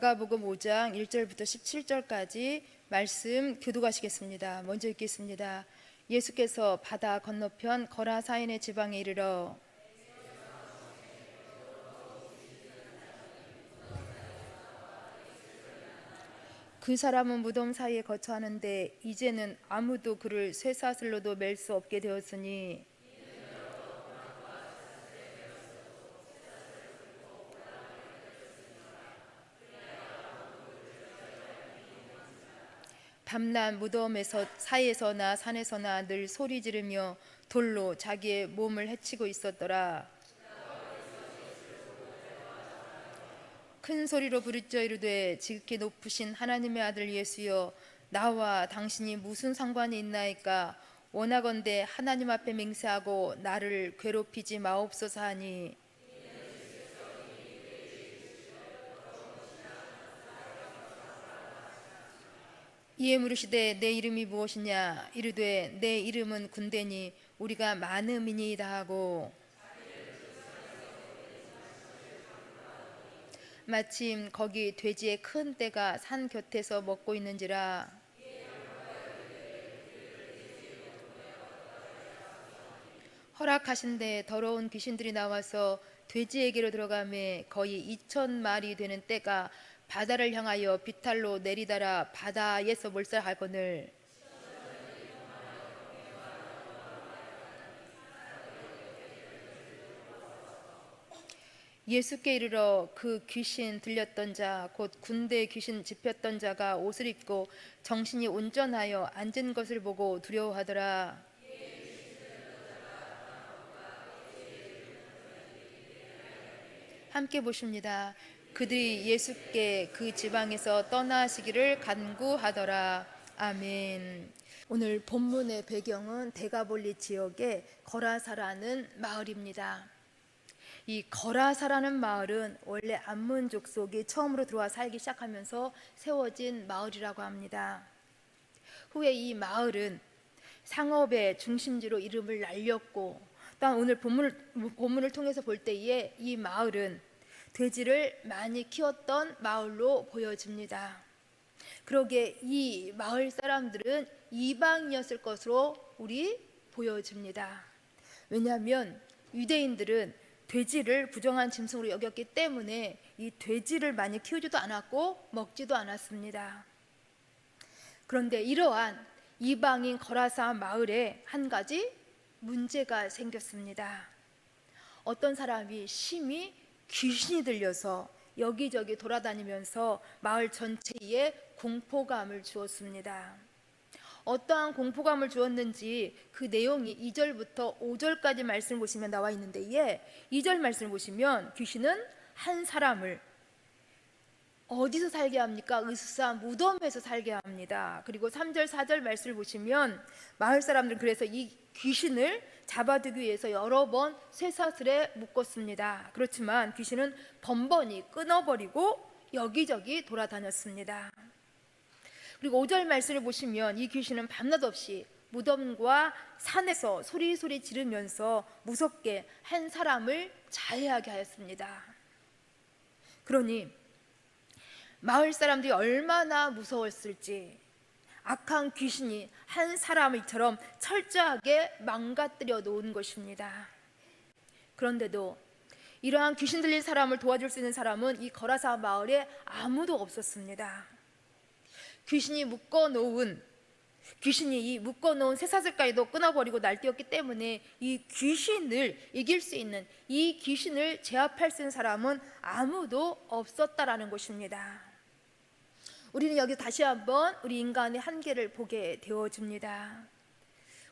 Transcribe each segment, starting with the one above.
마가복음 5장 1절부터 17절까지 말씀 교독하시겠습니다. 먼저 읽겠습니다. 예수께서 바다 건너편 거라사인의 지방에 이르러 그 사람은 무덤 사이에 거처하는데 이제는 아무도 그를 쇠사슬로도 맬 수 없게 되었으니 밤낮 무덤에서 사이에서나 산에서나 늘 소리 지르며 돌로 자기의 몸을 해치고 있었더라. 큰 소리로 부르짖어 이르되 지극히 높으신 하나님의 아들 예수여, 나와 당신이 무슨 상관이 있나이까? 원하건대 하나님 앞에 맹세하고 나를 괴롭히지 마옵소서 하니, 이에 물으시되 내 이름이 무엇이냐? 이르되 내 이름은 군대니 우리가 많음이니이다 하고, 마침 거기 돼지의 큰 떼가 산 곁에서 먹고 있는지라. 허락하신데 더러운 귀신들이 나와서 돼지에게로 들어가매 거의 2,000마리 되는 떼가 바다를 향하여 비탈로 내리다라 바다에서 몰살하거늘. 예수께 이르러 그 귀신 들렸던 자 곧 군대 귀신 집혔던 자가 옷을 입고 정신이 온전하여 앉은 것을 보고 두려워하더라. 함께 보십니다. 그들이 예수께 그 지방에서 떠나시기를 간구하더라. 아멘. 오늘 본문의 배경은 데가볼리 지역의 거라사라는 마을입니다. 이 거라사라는 마을은 원래 암몬 족속이 처음으로 들어와 살기 시작하면서 세워진 마을이라고 합니다. 후에 이 마을은 상업의 중심지로 이름을 날렸고, 또 오늘 본문을 통해서 볼 때에 이 마을은 돼지를 많이 키웠던 마을로 보여집니다. 그러기에 이 마을 사람들은 이방인이었을 것으로 우리 보여집니다. 왜냐하면 유대인들은 돼지를 부정한 짐승으로 여겼기 때문에 이 돼지를 많이 키우지도 않았고 먹지도 않았습니다. 그런데 이러한 이방인 거라사 마을에 한 가지 문제가 생겼습니다. 어떤 사람이 심히 귀신이 들려서 여기저기 돌아다니면서 마을 전체에 공포감을 주었습니다. 어떠한 공포감을 주었는지 그 내용이 2절부터 5절까지 말씀을 보시면 나와 있는데, 2절 말씀을 보시면 귀신은 한 사람을 어디서 살게 합니까? 으스사 무덤에서 살게 합니다. 그리고 3절 4절 말씀을 보시면 마을 사람들은 그래서 이 귀신을 잡아두기 위해서 여러 번 쇠사슬에 묶었습니다. 그렇지만 귀신은 번번이 끊어버리고 여기저기 돌아다녔습니다. 그리고 5절 말씀을 보시면 이 귀신은 밤낮 없이 무덤과 산에서 소리소리 지르면서 무섭게 한 사람을 자해하게 하였습니다. 그러니 마을 사람들이 얼마나 무서웠을지 악한 귀신이 한 사람처럼 철저하게 망가뜨려 놓은 것입니다. 그런데도 이러한 귀신 들린 사람을 도와줄 수 있는 사람은 이 거라사 마을에 아무도 없었습니다. 귀신이 이 묶어놓은 쇠사슬까지도 끊어버리고 날뛰었기 때문에 이 귀신을 이길 수 있는, 이 귀신을 제압할 수 있는 사람은 아무도 없었다라는 것입니다. 우리는 여기 다시 한번 우리 인간의 한계를 보게 되어집니다.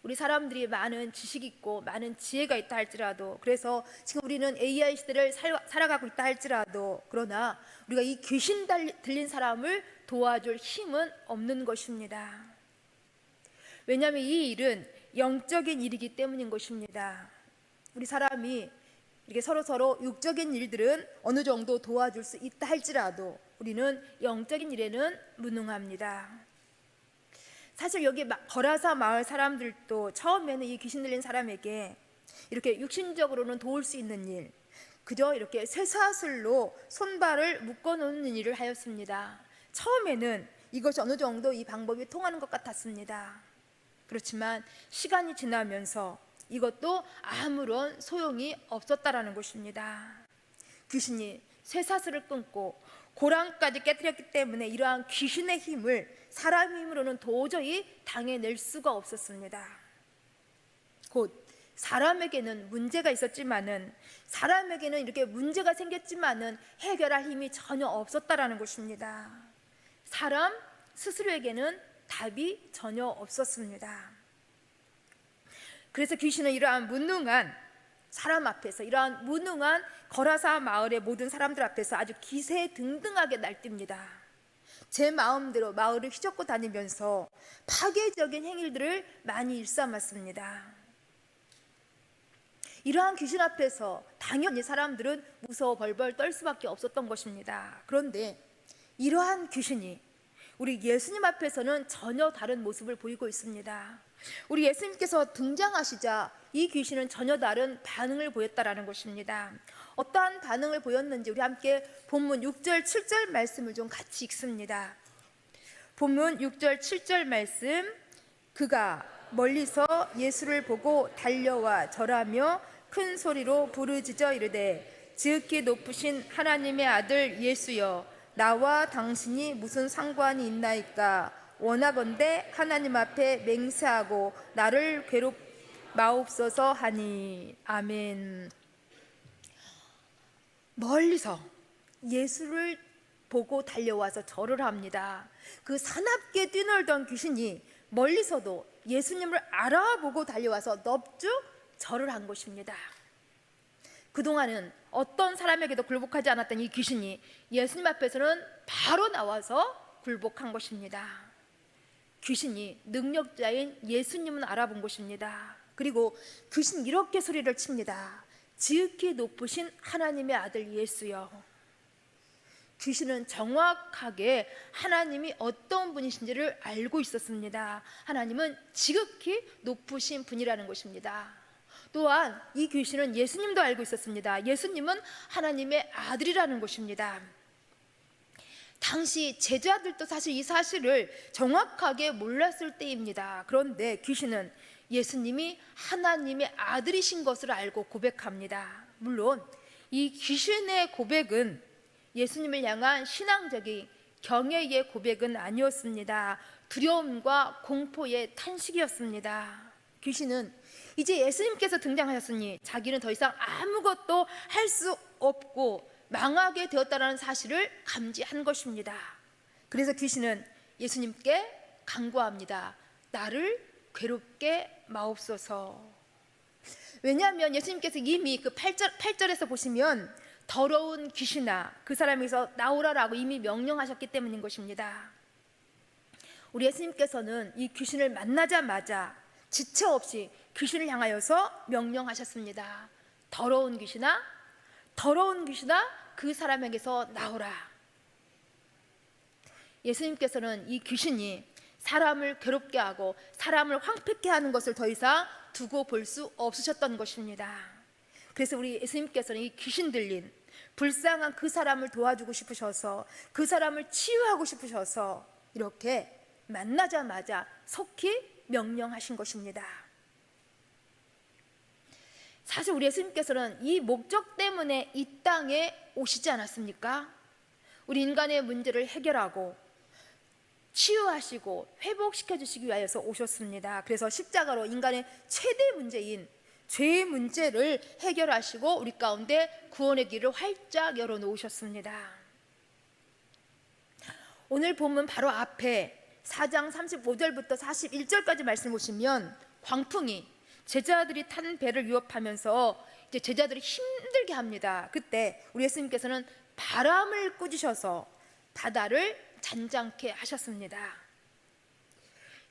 우리 사람들이 많은 지식이 있고 많은 지혜가 있다 할지라도, 그래서 지금 우리는 AI 시대를 살아가고 있다 할지라도, 그러나 우리가 이 귀신 들린 사람을 도와줄 힘은 없는 것입니다. 왜냐하면 이 일은 영적인 일이기 때문인 것입니다. 우리 사람이 이렇게 서로 육적인 일들은 어느 정도 도와줄 수 있다 할지라도 우리는 영적인 일에는 무능합니다. 사실 여기 거라사 마을 사람들도 처음에는 이 귀신 들린 사람에게 이렇게 육신적으로는 도울 수 있는 일, 그저 이렇게 쇠사슬로 손발을 묶어놓는 일을 하였습니다. 처음에는 이것이 어느 정도 이 방법이 통하는 것 같았습니다. 그렇지만 시간이 지나면서 이것도 아무런 소용이 없었다라는 것입니다. 귀신이 쇠사슬을 끊고 고랑까지 깨뜨렸기 때문에 이러한 귀신의 힘을 사람의 힘으로는 도저히 당해낼 수가 없었습니다. 곧 사람에게는 문제가 있었지만은, 사람에게는 이렇게 문제가 생겼지만은 해결할 힘이 전혀 없었다라는 것입니다. 사람 스스로에게는 답이 전혀 없었습니다. 그래서 귀신은 이러한 무능한 사람 앞에서, 이러한 무능한 거라사 마을의 모든 사람들 앞에서 아주 기세등등하게 날뜁니다. 제 마음대로 마을을 휘젓고 다니면서 파괴적인 행위들을 많이 일삼았습니다. 이러한 귀신 앞에서 당연히 사람들은 무서워 벌벌 떨 수밖에 없었던 것입니다. 그런데 이러한 귀신이 우리 예수님 앞에서는 전혀 다른 모습을 보이고 있습니다. 우리 예수님께서 등장하시자 이 귀신은 전혀 다른 반응을 보였다라는 것입니다. 어떠한 반응을 보였는지 우리 함께 본문 6절 7절 말씀을 좀 같이 읽습니다. 본문 6절 7절 말씀, 그가 멀리서 예수를 보고 달려와 절하며 큰 소리로 부르짖어 이르되 지극히 높으신 하나님의 아들 예수여, 나와 당신이 무슨 상관이 있나이까? 원하건대 하나님 앞에 맹세하고 나를 마옵소서 하니. 아멘. 멀리서 예수를 보고 달려와서 절을 합니다. 그 사납게 뛰놀던 귀신이 멀리서도 예수님을 알아보고 달려와서 넙죽 절을 한 것입니다. 그동안은 어떤 사람에게도 굴복하지 않았던 이 귀신이 예수님 앞에서는 바로 나와서 굴복한 것입니다. 귀신이 능력자인 예수님은 알아본 것입니다. 그리고 귀신이 이렇게 소리를 칩니다. 지극히 높으신 하나님의 아들 예수여. 귀신은 정확하게 하나님이 어떤 분이신지를 알고 있었습니다. 하나님은 지극히 높으신 분이라는 것입니다. 또한 이 귀신은 예수님도 알고 있었습니다. 예수님은 하나님의 아들이라는 것입니다. 당시 제자들도 사실 이 사실을 정확하게 몰랐을 때입니다. 그런데 귀신은 예수님이 하나님의 아들이신 것을 알고 고백합니다. 물론 이 귀신의 고백은 예수님을 향한 신앙적인 경외의 고백은 아니었습니다. 두려움과 공포의 탄식이었습니다. 귀신은 이제 예수님께서 등장하셨으니 자기는 더 이상 아무것도 할 수 없고 망하게 되었다는 사실을 감지한 것입니다. 그래서 귀신은 예수님께 간구합니다. 나를 괴롭게 마옵소서. 왜냐하면 예수님께서 이미 그 8절에서 보시면 더러운 귀신아, 그 사람에게서 나오라라고 이미 명령하셨기 때문인 것입니다. 우리 예수님께서는 이 귀신을 만나자마자 지체 없이 귀신을 향하여서 명령하셨습니다. 더러운 귀신아, 더러운 귀신아, 그 사람에게서 나오라. 예수님께서는 이 귀신이 사람을 괴롭게 하고 사람을 황폐케 하는 것을 더 이상 두고 볼 수 없으셨던 것입니다. 그래서 우리 예수님께서는 이 귀신 들린 불쌍한 그 사람을 도와주고 싶으셔서, 그 사람을 치유하고 싶으셔서 이렇게 만나자마자 속히 명령하신 것입니다. 사실 우리 예수님께서는 이 목적 때문에 이 땅에 오시지 않았습니까? 우리 인간의 문제를 해결하고 치유하시고 회복시켜 주시기 위하여서 오셨습니다. 그래서 십자가로 인간의 최대 문제인 죄의 문제를 해결하시고 우리 가운데 구원의 길을 활짝 열어놓으셨습니다. 오늘 본문 바로 앞에 4장 35절부터 41절까지 말씀 보시면 광풍이 제자들이 탄 배를 위협하면서 이제 제자들이 힘들게 합니다. 그때 우리 예수님께서는 바람을 꾸짖으셔서 바다를 잔잔케 하셨습니다.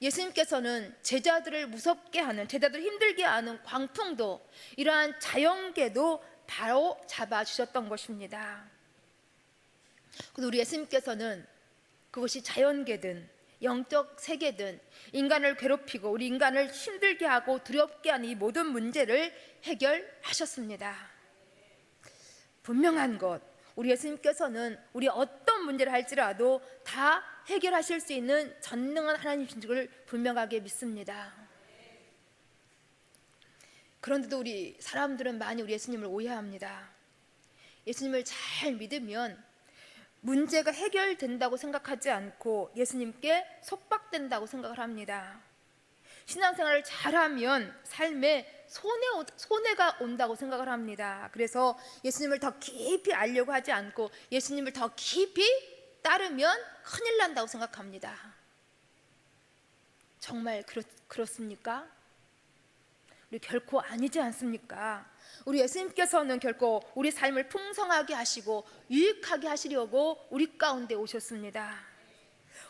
예수님께서는 제자들을 무섭게 하는, 제자들을 힘들게 하는 광풍도, 이러한 자연계도 바로 잡아주셨던 것입니다. 그래서 우리 예수님께서는 그것이 자연계든 영적 세계든 인간을 괴롭히고 우리 인간을 힘들게 하고 두렵게 하는 이 모든 문제를 해결하셨습니다. 분명한 것, 우리 예수님께서는 우리 어떤 문제를 할지라도 다 해결하실 수 있는 전능한 하나님이신 줄 분명하게 믿습니다. 그런데도 우리 사람들은 많이 우리 예수님을 오해합니다. 예수님을 잘 믿으면 문제가 해결된다고 생각하지 않고 예수님께 속박된다고 생각을 합니다. 신앙생활을 잘하면 삶에 손해가 온다고 생각을 합니다. 그래서 예수님을 더 깊이 알려고 하지 않고 예수님을 더 깊이 따르면 큰일 난다고 생각합니다. 정말 그렇습니까? 우리 결코 아니지 않습니까? 우리 예수님께서는 결코 우리 삶을 풍성하게 하시고 유익하게 하시려고 우리 가운데 오셨습니다.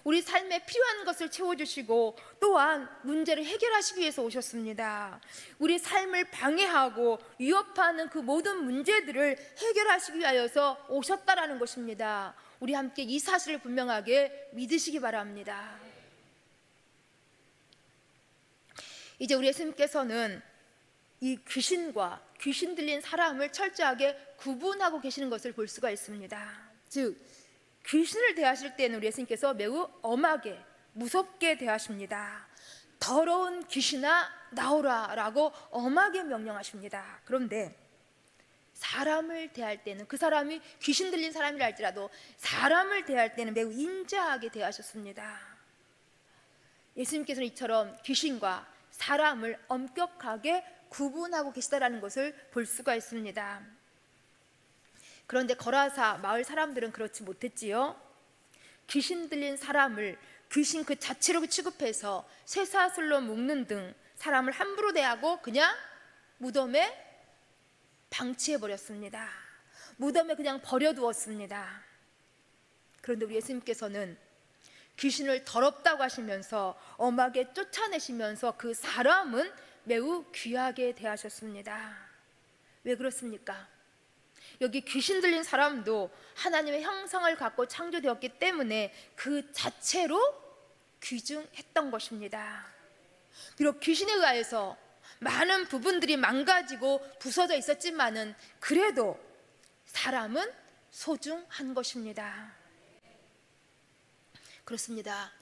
우리 삶에 필요한 것을 채워주시고 또한 문제를 해결하시기 위해서 오셨습니다. 우리 삶을 방해하고 위협하는 그 모든 문제들을 해결하시기 위하여서 오셨다라는 것입니다. 우리 함께 이 사실을 분명하게 믿으시기 바랍니다. 이제 우리 예수님께서는 이 귀신과 귀신 들린 사람을 철저하게 구분하고 계시는 것을 볼 수가 있습니다. 즉 귀신을 대하실 때는 우리 예수님께서 매우 엄하게 무섭게 대하십니다. 더러운 귀신아 나오라 라고 엄하게 명령하십니다. 그런데 사람을 대할 때는 그 사람이 귀신 들린 사람이라 할지라도 사람을 대할 때는 매우 인자하게 대하셨습니다. 예수님께서는 이처럼 귀신과 사람을 엄격하게 구분하고 계시다라는 것을 볼 수가 있습니다. 그런데 거라사 마을 사람들은 그렇지 못했지요. 귀신 들린 사람을 귀신 그 자체로 취급해서 쇠사슬로 묶는 등 사람을 함부로 대하고 그냥 무덤에 방치해버렸습니다. 무덤에 그냥 버려두었습니다. 그런데 우리 예수님께서는 귀신을 더럽다고 하시면서 엄하게 쫓아내시면서 그 사람은 매우 귀하게 대하셨습니다. 왜 그렇습니까? 여기 귀신 들린 사람도 하나님의 형상을 갖고 창조되었기 때문에 그 자체로 귀중했던 것입니다. 비록 귀신에 의하여서 많은 부분들이 망가지고 부서져 있었지만은 그래도 사람은 소중한 것입니다. 그렇습니다.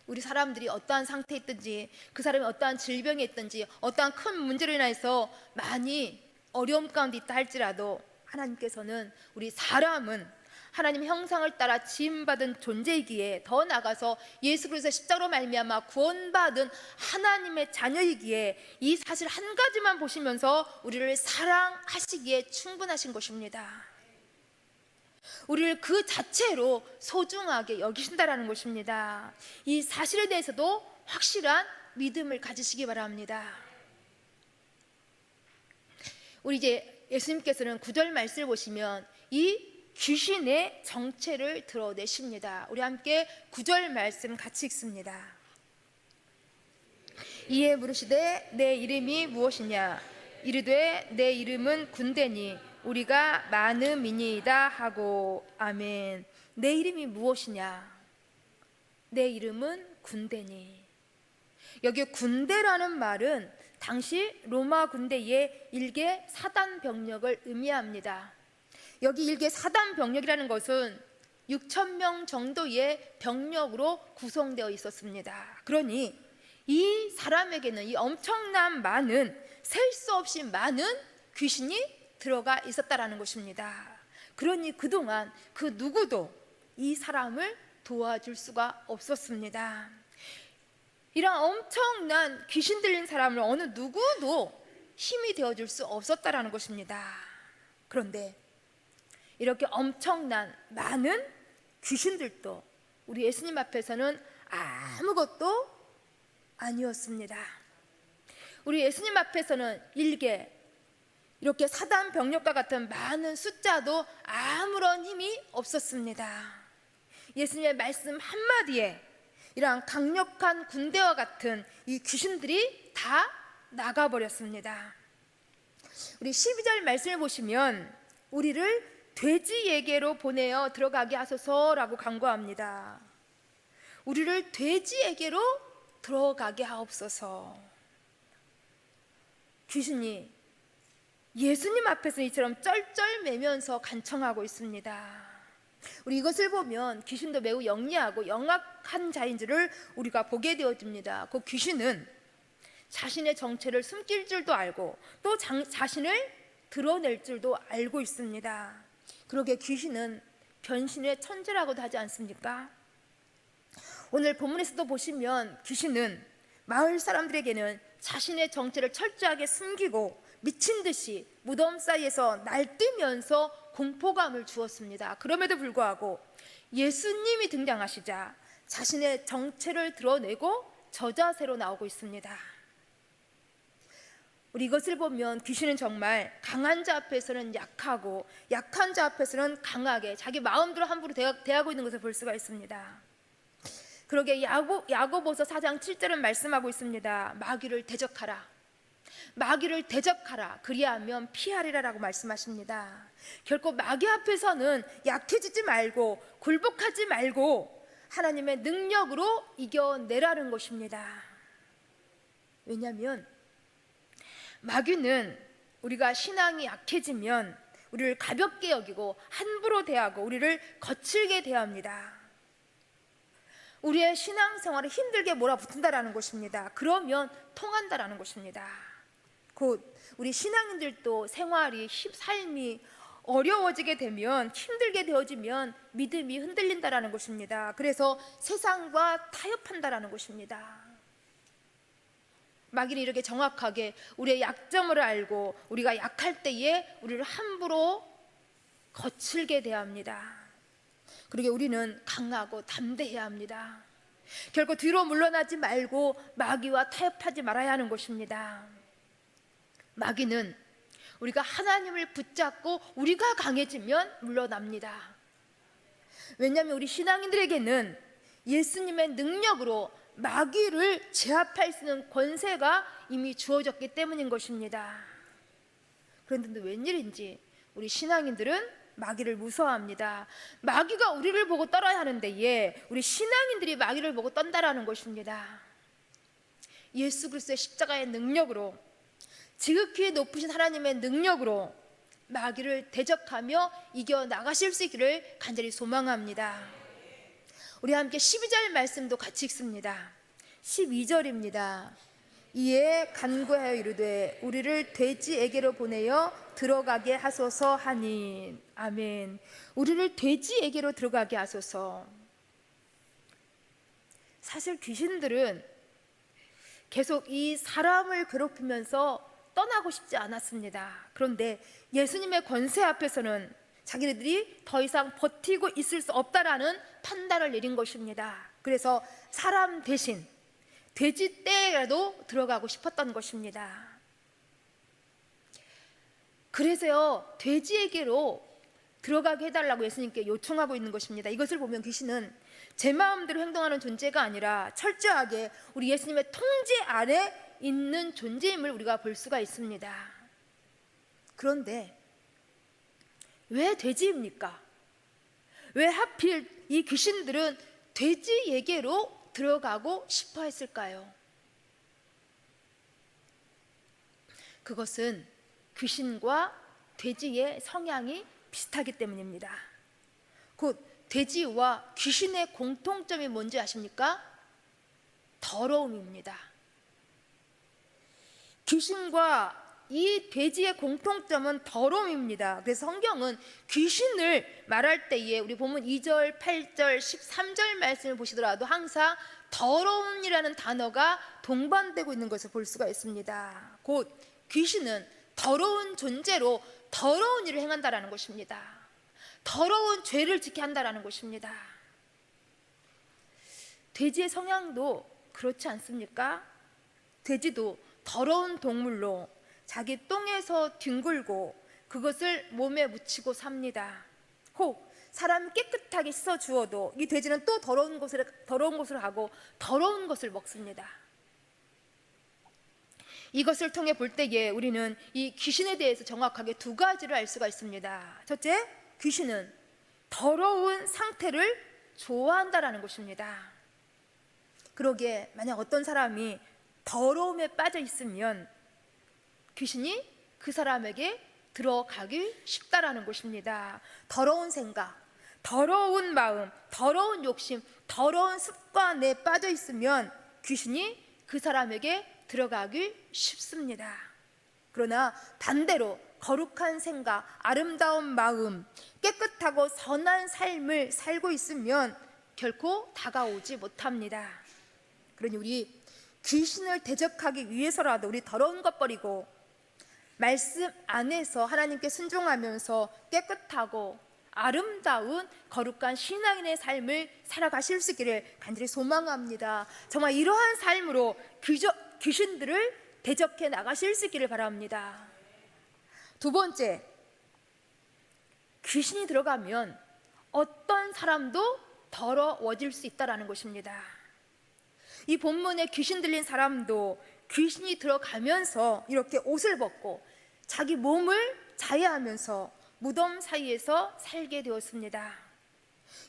우리 사람들이 어떠한 상태에 있든지 그 사람이 어떠한 질병에 있든지 어떠한 큰 문제로 인해서 많이 어려움 가운데 있다 할지라도 하나님께서는 우리 사람은 하나님의 형상을 따라 지음받은 존재이기에 더 나아가서 예수 그리스도의 십자가로 말미암아 구원받은 하나님의 자녀이기에 이 사실 한 가지만 보시면서 우리를 사랑하시기에 충분하신 것입니다. 우리를 그 자체로 소중하게 여기신다라는 것입니다. 이 사실에 대해서도 확실한 믿음을 가지시기 바랍니다. 우리 이제 예수님께서는 9절 말씀을 보시면 이 귀신의 정체를 드러내십니다. 우리 함께 9절 말씀 같이 읽습니다. 이에 물으시되 내 이름이 무엇이냐 이르되 내 이름은 군대니 우리가 많음이니이다 하고. 아멘. 내 이름이 무엇이냐? 내 이름은 군대니. 여기 군대라는 말은 당시 로마 군대의 일개 사단 병력을 의미합니다. 여기 일개 사단 병력이라는 것은 6,000명 정도의 병력으로 구성되어 있었습니다. 그러니 이 사람에게는 이 엄청난 많은 셀 수 없이 많은 귀신이 들어가 있었다라는 것입니다. 그러니 그동안 그 누구도 이 사람을 도와줄 수가 없었습니다. 이런 엄청난 귀신 들린 사람을 어느 누구도 힘이 되어줄 수 없었다라는 것입니다. 그런데 이렇게 엄청난 많은 귀신들도 우리 예수님 앞에서는 아무것도 아니었습니다. 우리 예수님 앞에서는 일개 이렇게 사단 병력과 같은 많은 숫자도 아무런 힘이 없었습니다. 예수님의 말씀 한마디에 이러한 강력한 군대와 같은 이 귀신들이 다 나가버렸습니다. 우리 12절 말씀을 보시면 우리를 돼지에게로 보내어 들어가게 하소서라고 간구합니다. 우리를 돼지에게로 들어가게 하옵소서. 귀신이 예수님 앞에서 이처럼 쩔쩔매면서 간청하고 있습니다. 우리 이것을 보면 귀신도 매우 영리하고 영악한 자인 줄을 우리가 보게 되어집니다. 그 귀신은 자신의 정체를 숨길 줄도 알고 또 자신을 드러낼 줄도 알고 있습니다. 그러게 귀신은 변신의 천재라고도 하지 않습니까? 오늘 본문에서도 보시면 귀신은 마을 사람들에게는 자신의 정체를 철저하게 숨기고 미친 듯이 무덤 사이에서 날뛰면서 공포감을 주었습니다. 그럼에도 불구하고 예수님이 등장하시자 자신의 정체를 드러내고 저자세로 나오고 있습니다. 우리 이것을 보면 귀신은 정말 강한 자 앞에서는 약하고 약한 자 앞에서는 강하게 자기 마음대로 함부로 대하고 있는 것을 볼 수가 있습니다. 그러게 야고보서 4장 7절은 말씀하고 있습니다. 마귀를 대적하라, 마귀를 대적하라, 그리하면 피하리라라고 말씀하십니다. 결코 마귀 앞에서는 약해지지 말고 굴복하지 말고 하나님의 능력으로 이겨내라는 것입니다. 왜냐하면 마귀는 우리가 신앙이 약해지면 우리를 가볍게 여기고 함부로 대하고 우리를 거칠게 대합니다. 우리의 신앙생활을 힘들게 몰아붙인다라는 것입니다. 그러면 통한다라는 것입니다. 곧 우리 신앙인들도 삶이 어려워지게 되면, 힘들게 되어지면 믿음이 흔들린다라는 것입니다. 그래서 세상과 타협한다라는 것입니다. 마귀는 이렇게 정확하게 우리의 약점을 알고 우리가 약할 때에 우리를 함부로 거칠게 대합니다. 그러게 우리는 강하고 담대해야 합니다. 결코 뒤로 물러나지 말고 마귀와 타협하지 말아야 하는 것입니다. 마귀는 우리가 하나님을 붙잡고 우리가 강해지면 물러납니다. 왜냐하면 우리 신앙인들에게는 예수님의 능력으로 마귀를 제압할 수 있는 권세가 이미 주어졌기 때문인 것입니다. 그런데 웬일인지 우리 신앙인들은 마귀를 무서워합니다. 마귀가 우리를 보고 떨어야 하는데 우리 신앙인들이 마귀를 보고 떤다라는 것입니다. 예수 그리스도의 십자가의 능력으로, 지극히 높으신 하나님의 능력으로 마귀를 대적하며 이겨나가실 수 있기를 간절히 소망합니다. 우리 함께 12절 말씀도 같이 읽습니다. 12절입니다. 이에 간구하여 이르되 우리를 돼지에게로 보내어 들어가게 하소서 하니. 아멘. 우리를 돼지에게로 들어가게 하소서. 사실 귀신들은 계속 이 사람을 괴롭히면서 떠나고 싶지 않았습니다. 그런데 예수님의 권세 앞에서는 자기네들이 더 이상 버티고 있을 수 없다라는 판단을 내린 것입니다. 그래서 사람 대신 돼지 떼라도 들어가고 싶었던 것입니다. 그래서요, 돼지에게로 들어가게 해달라고 예수님께 요청하고 있는 것입니다. 이것을 보면 귀신은 제 마음대로 행동하는 존재가 아니라 철저하게 우리 예수님의 통제 아래 있는 존재임을 우리가 볼 수가 있습니다. 그런데 왜 돼지입니까? 왜 하필 이 귀신들은 돼지에게로 들어가고 싶어 했을까요? 그것은 귀신과 돼지의 성향이 비슷하기 때문입니다. 곧 돼지와 귀신의 공통점이 뭔지 아십니까? 더러움입니다. 귀신과 이 돼지의 공통점은 더러움입니다. 그래서 성경은 귀신을 말할 때에 우리 보면 2절, 8절, 13절 말씀을 보시더라도 항상 더러움이라는 단어가 동반되고 있는 것을 볼 수가 있습니다. 곧 귀신은 더러운 존재로 더러운 일을 행한다라는 것입니다. 더러운 죄를 지게 한다라는 것입니다. 돼지의 성향도 그렇지 않습니까? 돼지도 더러운 동물로 자기 똥에서 뒹굴고 그것을 몸에 묻히고 삽니다. 혹 사람이 깨끗하게 씻어 주어도 이 돼지는 또 더러운 곳으로 가고 더러운 것을 먹습니다. 이것을 통해 볼 때에 우리는 이 귀신에 대해서 정확하게 두 가지를 알 수가 있습니다. 첫째, 귀신은 더러운 상태를 좋아한다라는 것입니다. 그러기에 만약 어떤 사람이 더러움에 빠져 있으면 귀신이 그 사람에게 들어가기 쉽다라는 것입니다. 더러운 생각, 더러운 마음, 더러운 욕심, 더러운 습관에 빠져 있으면 귀신이 그 사람에게 들어가기 쉽습니다. 그러나 반대로 거룩한 생각, 아름다운 마음, 깨끗하고 선한 삶을 살고 있으면 결코 다가오지 못합니다. 그러니 우리 귀신을 대적하기 위해서라도 우리 더러운 것 버리고 말씀 안에서 하나님께 순종하면서 깨끗하고 아름다운 거룩한 신앙인의 삶을 살아가실 수 있기를 간절히 소망합니다. 정말 이러한 삶으로 귀신들을 대적해 나가실 수 있기를 바랍니다. 두 번째, 귀신이 들어가면 어떤 사람도 더러워질 수 있다는 것입니다. 이 본문에 귀신 들린 사람도 귀신이 들어가면서 이렇게 옷을 벗고 자기 몸을 자해하면서 무덤 사이에서 살게 되었습니다.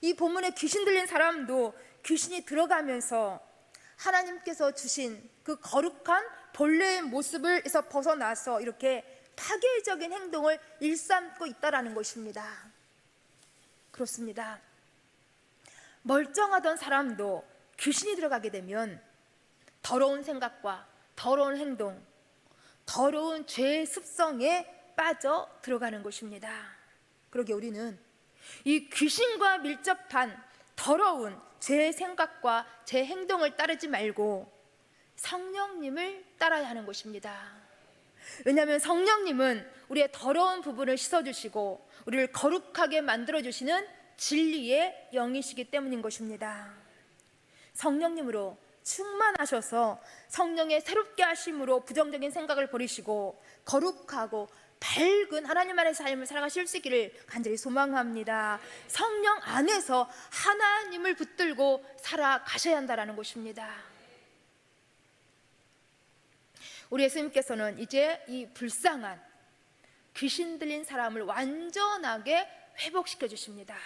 이 본문에 귀신 들린 사람도 귀신이 들어가면서 하나님께서 주신 그 거룩한 본래의 모습에서 벗어나서 이렇게 파괴적인 행동을 일삼고 있다는 것입니다. 그렇습니다. 멀쩡하던 사람도 귀신이 들어가게 되면 더러운 생각과 더러운 행동, 더러운 죄의 습성에 빠져 들어가는 것입니다. 그러게 우리는 이 귀신과 밀접한 더러운 죄의 생각과 제 행동을 따르지 말고 성령님을 따라야 하는 것입니다. 왜냐하면 성령님은 우리의 더러운 부분을 씻어주시고 우리를 거룩하게 만들어주시는 진리의 영이시기 때문인 것입니다. 성령님으로 충만하셔서 성령의 새롭게 하심으로 부정적인 생각을 버리시고 거룩하고 밝은 하나님 안의 삶을 살아가실 수 있기를 간절히 소망합니다. 성령 안에서 하나님을 붙들고 살아가셔야 한다는 것입니다. 우리 예수님께서는 이제 이 불쌍한 귀신 들린 사람을 완전하게 회복시켜 주십니다.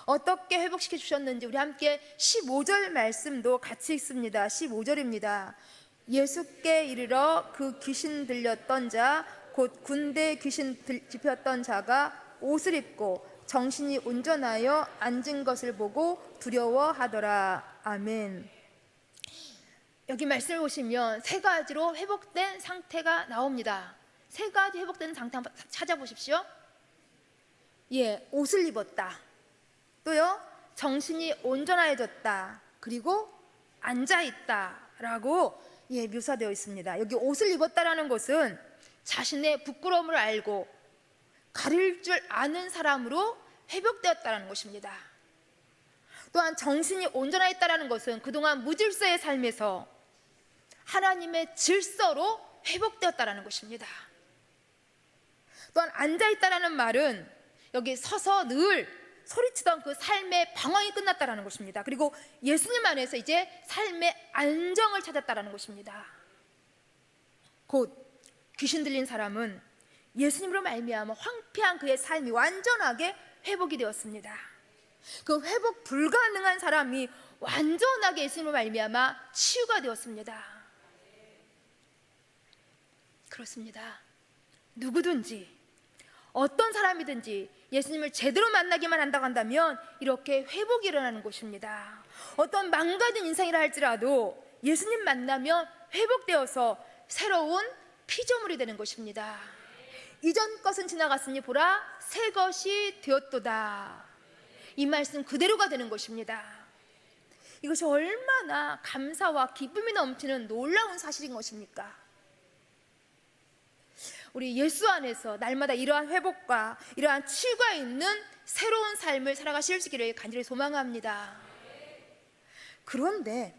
어떻게 회복시켜 주셨는지 우리 함께 15절 말씀도 같이 읽습니다. 15절입니다. 예수께 이르러 그 귀신 들렸던 자 곧 군대 귀신 집혔던 자가 옷을 입고 정신이 온전하여 앉은 것을 보고 두려워하더라. 아멘. 여기 말씀을 보시면 세 가지로 회복된 상태가 나옵니다. 세 가지 회복된 상태 한번 찾아보십시오. 예, 옷을 입었다. 또요, 정신이 온전해졌다. 그리고 앉아있다라고 묘사되어 있습니다. 여기 옷을 입었다라는 것은 자신의 부끄러움을 알고 가릴 줄 아는 사람으로 회복되었다는 것입니다. 또한 정신이 온전했다는 것은 그동안 무질서의 삶에서 하나님의 질서로 회복되었다는 것입니다. 또한 앉아있다는 말은 여기 서서 늘 소리치던 그 삶의 방황이 끝났다는 것입니다. 그리고 예수님 안에서 이제 삶의 안정을 찾았다는 것입니다. 곧 귀신 들린 사람은 예수님으로 말미암아 황폐한 그의 삶이 완전하게 회복이 되었습니다. 그 회복 불가능한 사람이 완전하게 예수님으로 말미암아 치유가 되었습니다. 그렇습니다. 누구든지 어떤 사람이든지 예수님을 제대로 만나기만 한다고 한다면 이렇게 회복이 일어나는 것입니다. 어떤 망가진 인생이라 할지라도 예수님 만나면 회복되어서 새로운 피조물이 되는 것입니다. 이전 것은 지나갔으니 보라 새 것이 되었도다. 이 말씀 그대로가 되는 것입니다. 이것이 얼마나 감사와 기쁨이 넘치는 놀라운 사실인 것입니까? 우리 예수 안에서 날마다 이러한 회복과 이러한 치유가 있는 새로운 삶을 살아가실 수 있기를 간절히 소망합니다. 그런데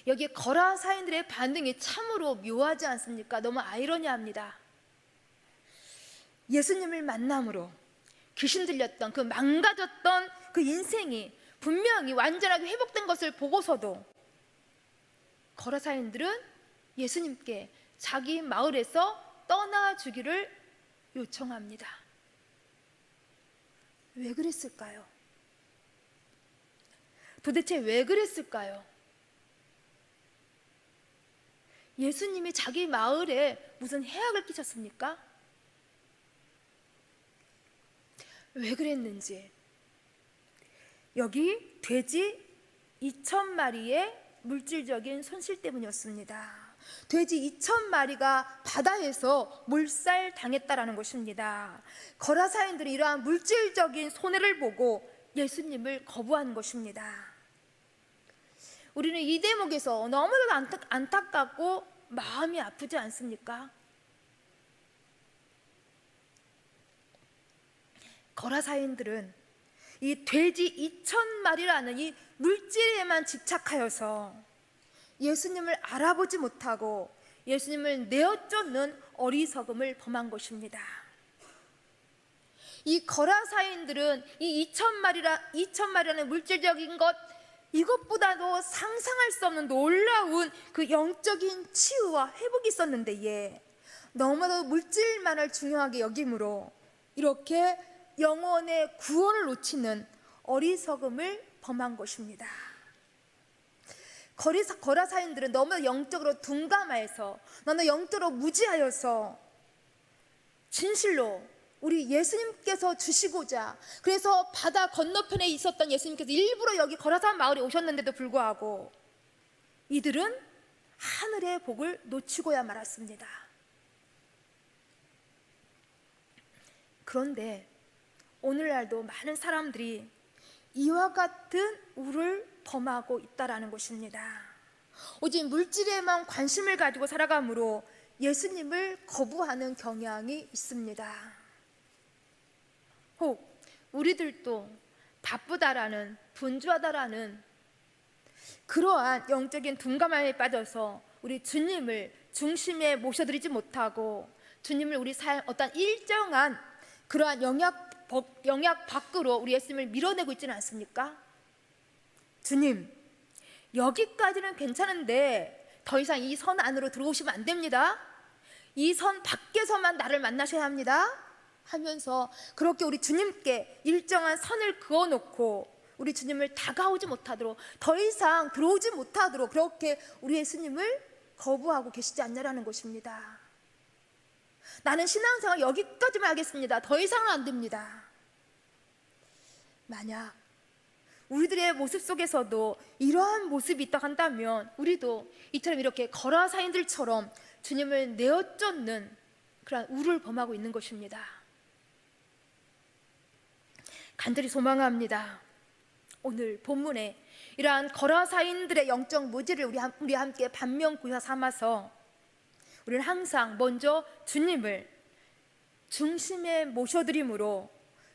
여기 거라사인들의 반응이 참으로 묘하지 않습니까? 너무 아이러니합니다. 예수님을 만남으로 귀신 들렸던 그 망가졌던 그 인생이 분명히 완전하게 회복된 것을 보고서도 거라사인들은 예수님께 자기 마을에서 떠나주기를 요청합니다. 왜 그랬을까요? 도대체 왜 그랬을까요? 예수님이 자기 마을에 무슨 해악을 끼쳤습니까? 왜 그랬는지, 여기 돼지 2,000마리의 물질적인 손실 때문이었습니다. 돼지 2,000마리가 바다에서 몰살 당했다라는 것입니다. 거라사인들이 이러한 물질적인 손해를 보고 예수님을 거부한 것입니다. 우리는 이 대목에서 너무나도 안타깝고 마음이 아프지 않습니까? 거라사인들은 이 돼지 2,000마리라는 이 물질에만 집착하여서 예수님을 알아보지 못하고 예수님을 내어쫓는 어리석음을 범한 것입니다. 이 거라사인들은 이 2,000마리라는 물질적인 것, 이것보다도 상상할 수 없는 놀라운 그 영적인 치유와 회복이 있었는데, 너무나도 물질만을 중요하게 여김으로 이렇게 영혼의 구원을 놓치는 어리석음을 범한 것입니다. 거라사인들은 너무 영적으로 둔감하여서, 너무 영적으로 무지하여서 진실로 우리 예수님께서 주시고자, 그래서 바다 건너편에 있었던 예수님께서 일부러 여기 거라산 마을에 오셨는데도 불구하고 이들은 하늘의 복을 놓치고야 말았습니다. 그런데 오늘날도 많은 사람들이 이와 같은 우를 범하고 있다라는 것입니다. 오직 물질에만 관심을 가지고 살아가므로 예수님을 거부하는 경향이 있습니다. 혹 우리들도 바쁘다라는, 분주하다라는 그러한 영적인 둔감함에 빠져서 우리 주님을 중심에 모셔드리지 못하고 주님을 우리 삶 어떤 일정한 그러한 영역 밖으로 우리 예수님을 밀어내고 있지는 않습니까? 주님, 여기까지는 괜찮은데 더 이상 이 선 안으로 들어오시면 안 됩니다. 이 선 밖에서만 나를 만나셔야 합니다 하면서 그렇게 우리 주님께 일정한 선을 그어놓고 우리 주님을 다가오지 못하도록, 더 이상 들어오지 못하도록 그렇게 우리 예수님을 거부하고 계시지 않냐라는 것입니다. 나는 신앙생활 여기까지만 하겠습니다. 더 이상은 안 됩니다. 만약 우리들의 모습 속에서도 이러한 모습이 있다 한다면 우리도 이처럼 이렇게 거라사인들처럼 주님을 내어쫓는 그런 우를 범하고 있는 것입니다. 간절히 소망합니다. 오늘 본문에 이러한 거라사인들의 영적 무지를 우리 함께 반면교사 삼아서 우리는 항상 먼저 주님을 중심에 모셔드림으로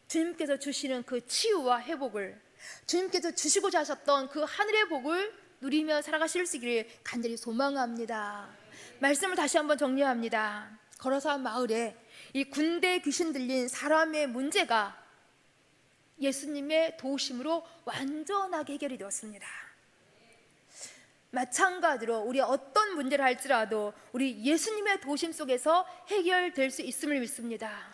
주님께서 주시는 그 치유와 회복을, 주님께서 주시고자 하셨던 그 하늘의 복을 누리며 살아가실 수 있기를 간절히 소망합니다. 말씀을 다시 한번 정리합니다. 거라사 마을에 이 군대 귀신 들린 사람의 문제가 예수님의 도우심으로 완전하게 해결이 되었습니다. 마찬가지로 우리 어떤 문제를 할지라도 우리 예수님의 도우심 속에서 해결될 수 있음을 믿습니다.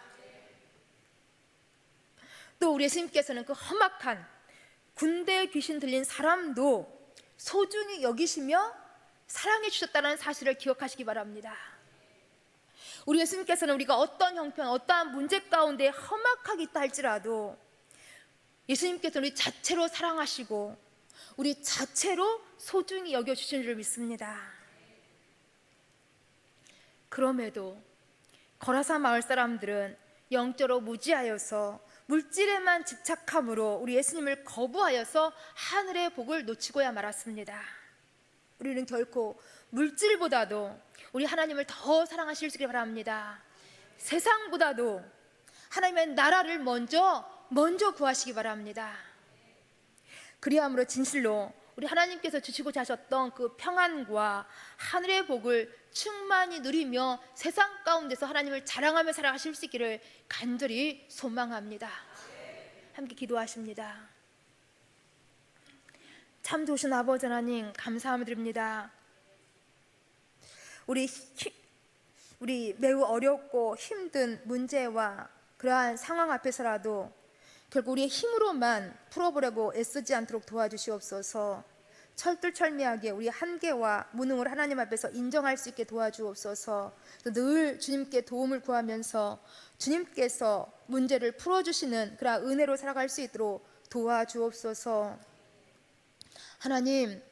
또 우리 예수님께서는 그 험악한 군대 귀신 들린 사람도 소중히 여기시며 사랑해 주셨다는 사실을 기억하시기 바랍니다. 우리 예수님께서는 우리가 어떤 형편, 어떠한 문제 가운데 험악하게 있다 할지라도 예수님께서는 우리 자체로 사랑하시고 우리 자체로 소중히 여겨주시는 줄 믿습니다. 그럼에도 거라사 마을 사람들은 영적으로 무지하여서 물질에만 집착함으로 우리 예수님을 거부하여서 하늘의 복을 놓치고야 말았습니다. 우리는 결코 물질보다도 우리 하나님을 더 사랑하실 수 있기를 바랍니다. 세상보다도 하나님의 나라를 먼저 구하시기 바랍니다. 그리함으로 진실로 우리 하나님께서 주시고자 하셨던 그 평안과 하늘의 복을 충만히 누리며 세상 가운데서 하나님을 자랑하며 살아가실 수 있기를 간절히 소망합니다. 함께 기도하십니다. 참 좋으신 아버지 하나님, 감사함을 드립니다. 우리 매우 어렵고 힘든 문제와 그러한 상황 앞에서라도 결국 우리의 힘으로만 풀어보려고 애쓰지 않도록 도와주시옵소서. 철두철미하게 우리 한계와 무능을 하나님 앞에서 인정할 수 있게 도와주옵소서. 늘 주님께 도움을 구하면서 주님께서 문제를 풀어주시는 그런 은혜로 살아갈 수 있도록 도와주옵소서. 하나님,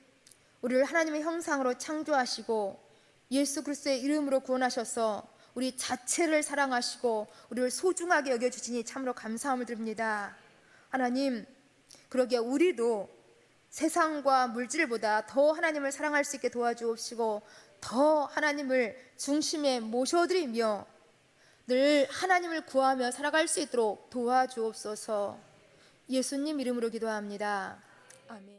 우리를 하나님의 형상으로 창조하시고 예수 그리스도의 이름으로 구원하셔서 우리 자체를 사랑하시고 우리를 소중하게 여겨주시니 참으로 감사함을 드립니다. 하나님, 그러기에 우리도 세상과 물질보다 더 하나님을 사랑할 수 있게 도와주옵시고 더 하나님을 중심에 모셔드리며 늘 하나님을 구하며 살아갈 수 있도록 도와주옵소서. 예수님 이름으로 기도합니다. 아멘.